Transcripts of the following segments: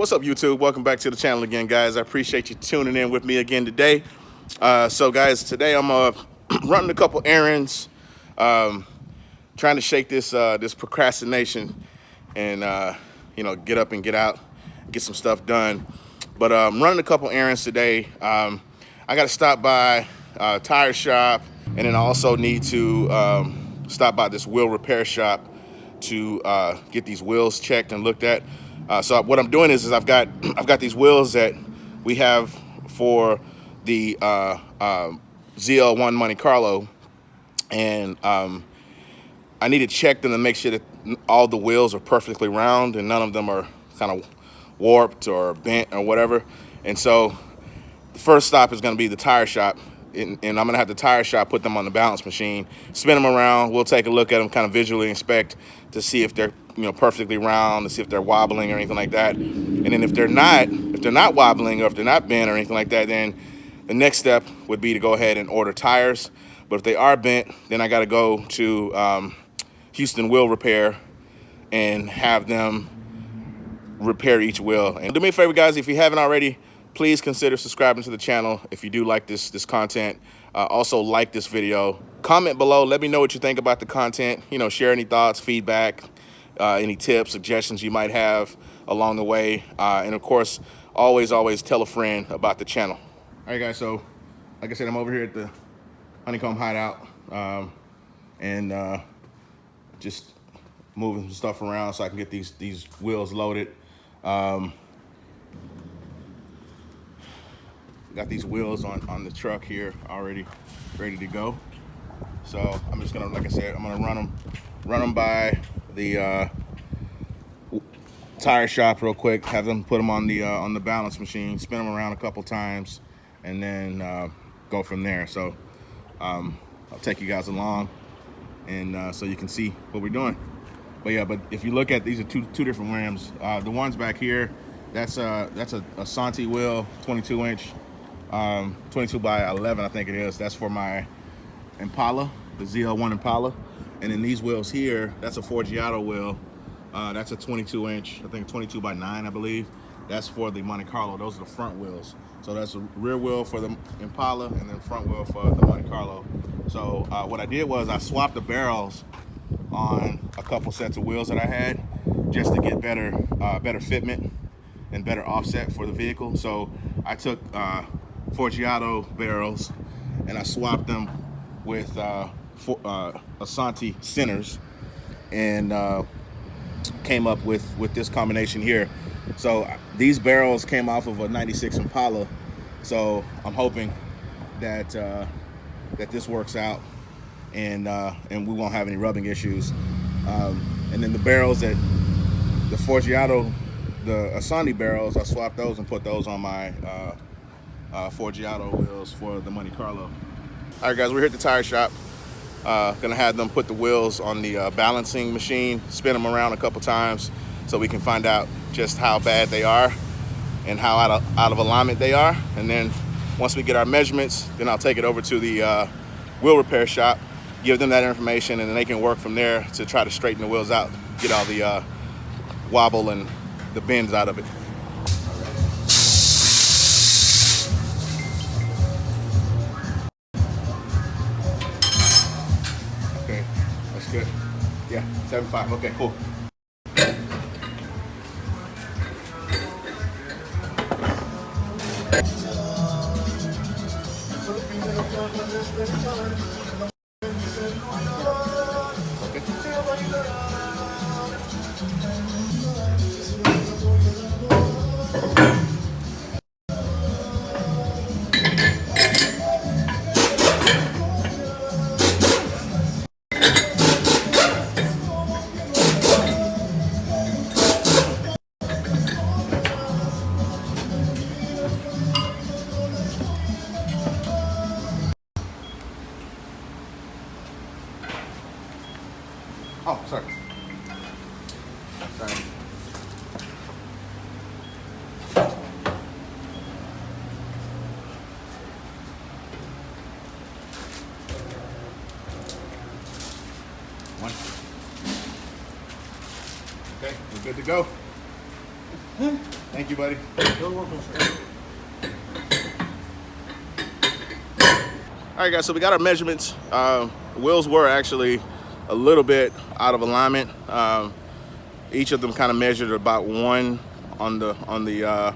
What's up, YouTube? Welcome back to the channel again, guys. I appreciate you tuning in with me again today. So guys, today I'm running a couple errands, trying to shake this this procrastination and get up and get out, get some stuff done. But I'm running a couple errands today. I got to stop by a tire shop, and then I also need to stop by this wheel repair shop to get these wheels checked and looked at. So what I'm doing is I've got these wheels that we have for the ZL1 Monte Carlo, and I need to check them to make sure that all the wheels are perfectly round and none of them are kind of warped or bent or whatever. And so the first stop is going to be the tire shop, and I'm going to have the tire shop put them on the balance machine, spin them around. We'll take a look at them, kind of visually inspect to see if they're perfectly round, to see if they're wobbling or anything like that. And then if they're not wobbling or if they're not bent or anything like that, then the next step would be to go ahead and order tires. But if they are bent, then I got to go to Houston Wheel Repair and have them repair each wheel. And do me a favor, guys, if you haven't already, please consider subscribing to the channel if you do like this content. Also like this video. Comment below, let me know what you think about the content. Share any thoughts, feedback, any tips, suggestions you might have along the way. And of course, always tell a friend about the channel. All right, guys, so like I said, I'm over here at the Honeycomb Hideout, and just moving some stuff around so I can get these wheels loaded. Got these wheels on the truck here already ready to go. So I'm just gonna, like I said, I'm gonna run them by the tire shop real quick, have them put them on the balance machine, spin them around a couple times, and then go from there. So I'll take you guys along, and so you can see what we're doing. But yeah, but if you look at, these are two different rims. The ones back here, that's a Asanti wheel, 22 inch, 22 by 11, I think it is. That's for my Impala, the ZL1 Impala. And then these wheels here, that's a Forgiato wheel. That's a 22 inch, I think 22 by 9, I believe. That's for the Monte Carlo. Those are the front wheels. So that's a rear wheel for the Impala and then front wheel for the Monte Carlo. So what I did was I swapped the barrels on a couple sets of wheels that I had, just to get better fitment and better offset for the vehicle. So I took Forgiato barrels and I swapped them with Asanti centers, and came up with this combination here. So these barrels came off of a 96 Impala, so I'm hoping that that this works out, and we won't have any rubbing issues. And then the barrels that the Forgiato, the Asanti barrels, I swapped those and put those on my Forgiato wheels for the Monte Carlo. All right, guys, we're here at the tire shop. Gonna have them put the wheels on the balancing machine, spin them around a couple times so we can find out just how bad they are and how out of alignment they are. And then once we get our measurements, then I'll take it over to the wheel repair shop, give them that information, and then they can work from there to try to straighten the wheels out, get all the wobble and the bends out of it. Okay, that's good. Yeah, 7.5, okay, cool. Oh, sorry. Sorry. One. Okay, we're good to go. Thank you, buddy. You're welcome, sir. All right, guys, so we got our measurements. Wheels were actually a little bit out of alignment. Each of them kind of measured about 1 on the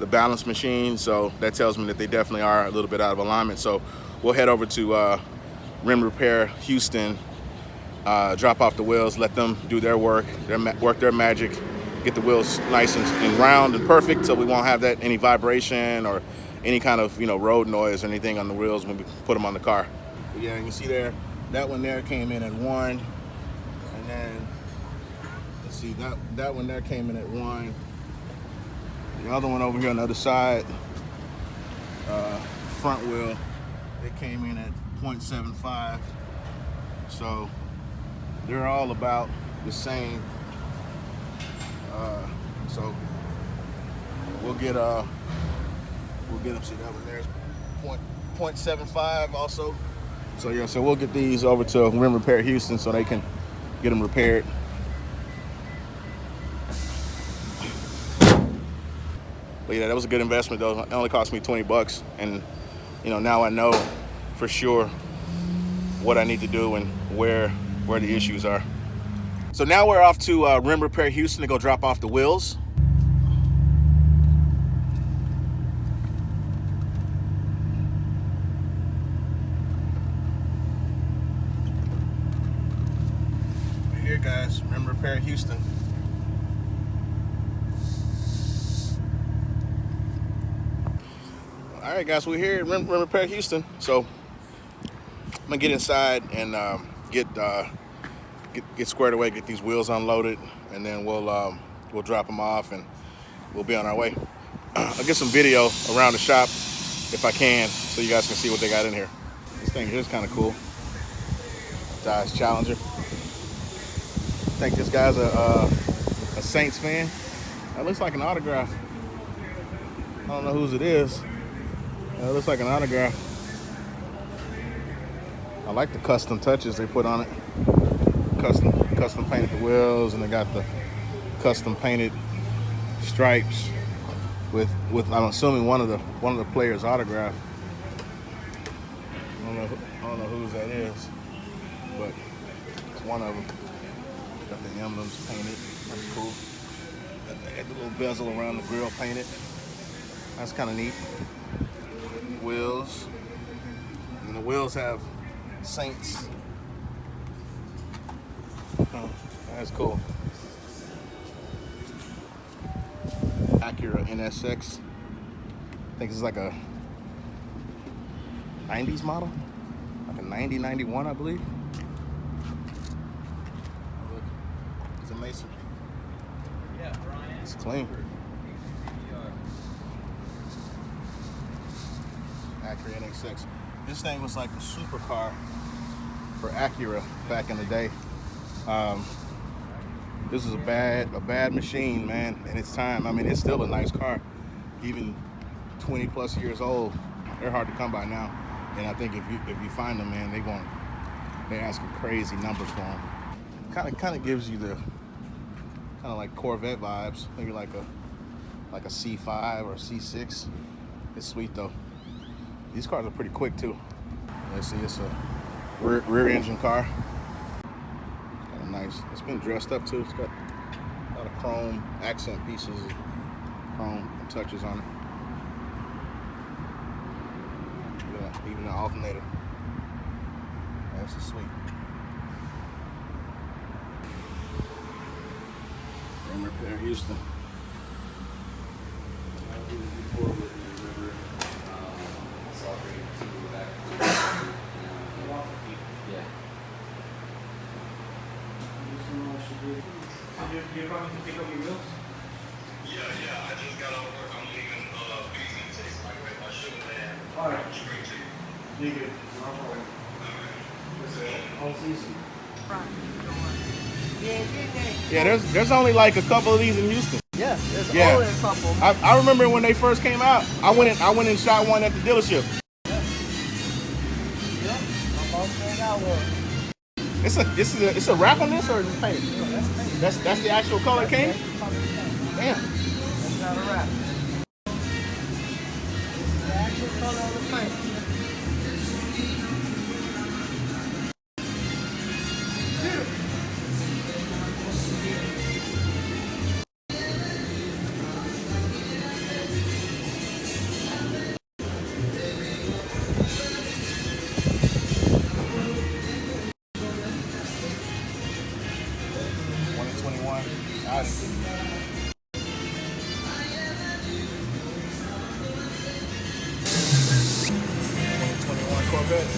balance machine, so that tells me that they definitely are a little bit out of alignment. So we'll head over to Rim Repair Houston, drop off the wheels, let them do their work, work their magic, get the wheels nice and round and perfect, so we won't have that any vibration or any kind of road noise or anything on the wheels when we put them on the car. But yeah, you can see there, that one there came in at 1, and then let's see, that one there came in at 1. The other one over here on the other side, front wheel, it came in at 0.75. So they're all about the same. So we'll get them. See, that one there's 0.75 also. So yeah, so we'll get these over to Rim Repair Houston so they can get them repaired. But yeah, that was a good investment though. It only cost me 20 bucks, and now I know for sure what I need to do and where the issues are. So now we're off to Rim Repair Houston to go drop off the wheels. We're here, guys, Rim Repair Houston. All right, guys, we're here at Rim Repair Houston. So I'm gonna get inside and get squared away, get these wheels unloaded, and then we'll drop them off and we'll be on our way. I'll get some video around the shop if I can, so you guys can see what they got in here. This thing here is kind of cool. Dodge Challenger. I think this guy's a Saints fan. That looks like an autograph. I don't know whose it is. It looks like an autograph. I like the custom touches they put on it. Custom painted the wheels, and they got the custom painted stripes with I'm assuming one of the players' autograph. I don't know whose that is, but it's one of them. Got the emblems painted. That's cool. Got the little bezel around the grill painted. That's kind of neat. Wheels. And the wheels have Saints. Oh, that's cool. Acura NSX. I think this is like a 90s model. Like a 90, 91, I believe. Look, it's a Mason. It's clean. Acura NSX. This thing was like a supercar for Acura back in the day. This is a bad machine, man, in its time. I mean, it's still a nice car, even 20 plus years old. They're hard to come by now, and I think if you find them, man, they're asking crazy numbers for them. Kind of gives you the kind of like Corvette vibes, maybe like a C5 or C6. It's sweet though. These cars are pretty quick too. Let's see, it's a rear engine car. Kind of nice. It's been dressed up too. It's got a lot of chrome accent pieces, chrome touches on it. Yeah, even an alternator. Yeah, this is sweet. Rim Repair Houston. You're coming to pick up your wheels? Yeah, I just got off work. I'm leaving Beasley, Texas, like I should have. All right. Straight to You you. good. No problem. I'll see you soon. Yeah, there's only like a couple of these in Houston. Yeah, there's only a couple. I remember when they first came out. I went and shot one at the dealership. Yeah, my boss man got one. It's a wrap on this, or is it paint? Yeah, that's paint. That's the actual color it came? Damn. That's not a wrap. This is the actual color of the paint. Audi. 2021 Corvette.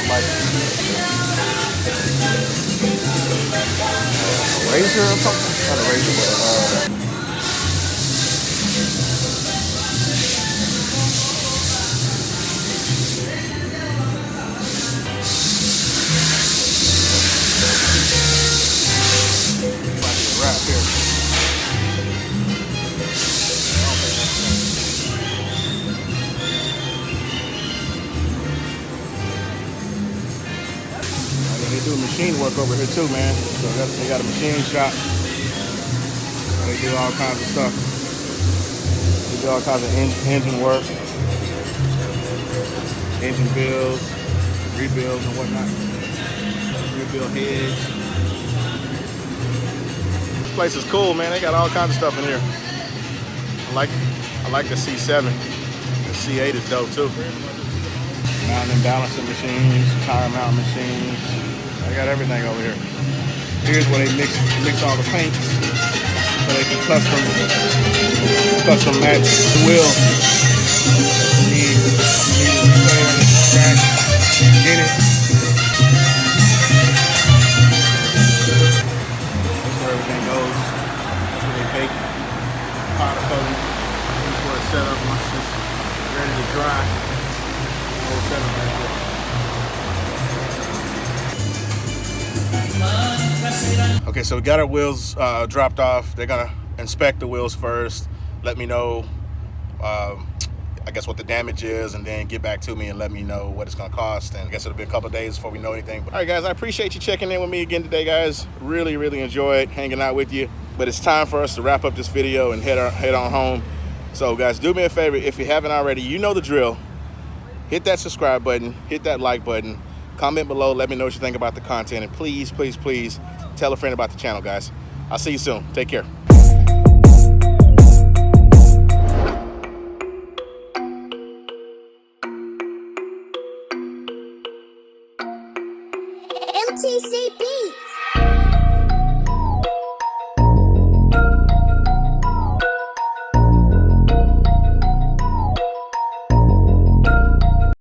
Like Razor or something? Not a Razor, but might be a wrap here. I mean, they do machine work over here too, man. So they got a machine shop. They do all kinds of stuff. They do all kinds of engine work, engine builds, rebuilds and whatnot. Rebuild heads. This place is cool, man. They got all kinds of stuff in here. I like the C7. The C8 is dope too. Mounting and balancing machines, tire mount machines. I got everything over here. Here's where they mix all the paints so they can custom match the wheel. Need a repair, crack, get it. That's where everything goes. That's where they bake powder coating. That's where it's set up once it's ready to dry. Whole setup right there. Okay, so we got our wheels dropped off. They're gonna inspect the wheels first, let me know, I guess what the damage is, and then get back to me and let me know what it's gonna cost. And I guess it'll be a couple of days before we know anything. But all right, guys, I appreciate you checking in with me again today, guys. Really, really enjoyed hanging out with you. But it's time for us to wrap up this video and head on home. So, guys, do me a favor, if you haven't already, you know the drill. Hit that subscribe button, hit that like button, comment below, let me know what you think about the content, and please, please, please tell a friend about the channel, guys. I'll see you soon. Take care. MTCB.